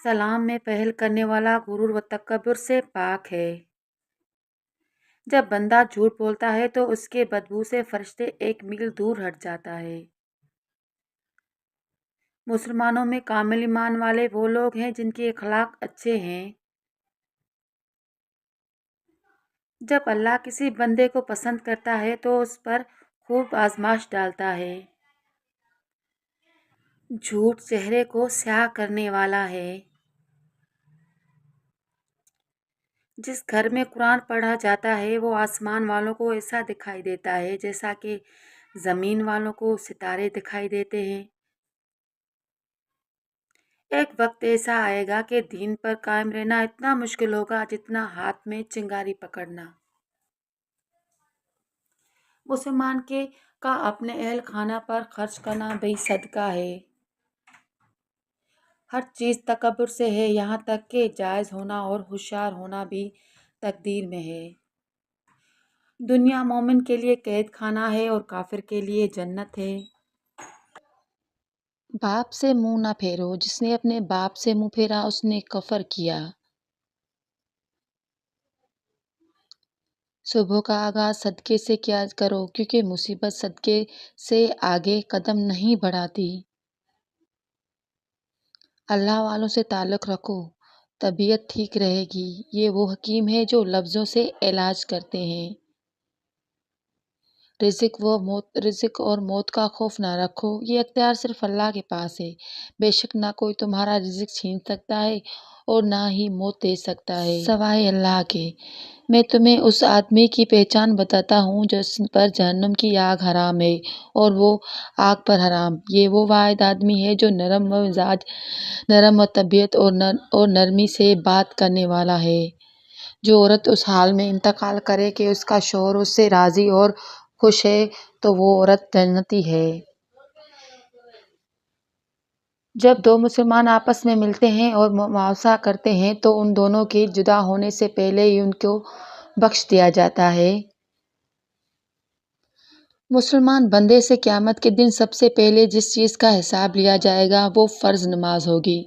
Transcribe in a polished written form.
سلام میں پہل کرنے والا غرور و تکبر سے پاک ہے۔ جب بندہ جھوٹ بولتا ہے تو اس کے بدبو سے فرشتے 1 میل دور ہٹ جاتا ہے۔ مسلمانوں میں کامل ایمان والے وہ لوگ ہیں جن کے اخلاق اچھے ہیں۔ جب اللہ کسی بندے کو پسند کرتا ہے تو اس پر خوب آزمائش ڈالتا ہے۔ جھوٹ چہرے کو سیاہ کرنے والا ہے۔ جس گھر میں قرآن پڑھا جاتا ہے وہ آسمان والوں کو ایسا دکھائی دیتا ہے جیسا کہ زمین والوں کو ستارے دکھائی دیتے ہیں۔ ایک وقت ایسا آئے گا کہ دین پر قائم رہنا اتنا مشکل ہوگا جتنا ہاتھ میں چنگاری پکڑنا۔ مسلمان کا اپنے اہل خانہ پر خرچ کرنا بھی صدقہ ہے۔ ہر چیز تکبر سے ہے، یہاں تک کہ جائز ہونا اور ہوشیار ہونا بھی تقدیر میں ہے۔ دنیا مومن کے لیے قید خانہ ہے اور کافر کے لیے جنت ہے۔ باپ سے منہ نہ پھیرو، جس نے اپنے باپ سے منہ پھیرا اس نے کفر کیا۔ صبح کا آغاز صدقے سے کیا کرو کیونکہ مصیبت صدقے سے آگے قدم نہیں بڑھاتی۔ اللہ والوں سے تعلق رکھو، طبیعت ٹھیک رہے گی۔ یہ وہ حکیم ہے جو لفظوں سے علاج کرتے ہیں۔ رزق اور موت کا خوف نہ رکھو، یہ اختیار صرف اللہ کے پاس ہے۔ بے شک نہ کوئی تمہارا رزق چھین سکتا ہے اور نہ ہی موت دے سکتا ہے سوائے اللہ کے۔ میں تمہیں اس آدمی کی پہچان بتاتا ہوں جس پر جہنم کی آگ حرام ہے اور وہ آگ پر حرام۔ یہ وہ واحد آدمی ہے جو نرم و مزاج، نرم و طبیعت اور نرمی سے بات کرنے والا ہے۔ جو عورت اس حال میں انتقال کرے کہ اس کا شوہر اس سے راضی اور خوش ہے تو وہ عورت جنتی ہے۔ جب دو مسلمان آپس میں ملتے ہیں اور معاوضہ کرتے ہیں تو ان دونوں کے جدا ہونے سے پہلے ہی ان کو بخش دیا جاتا ہے۔ مسلمان بندے سے قیامت کے دن سب سے پہلے جس چیز کا حساب لیا جائے گا وہ فرض نماز ہوگی۔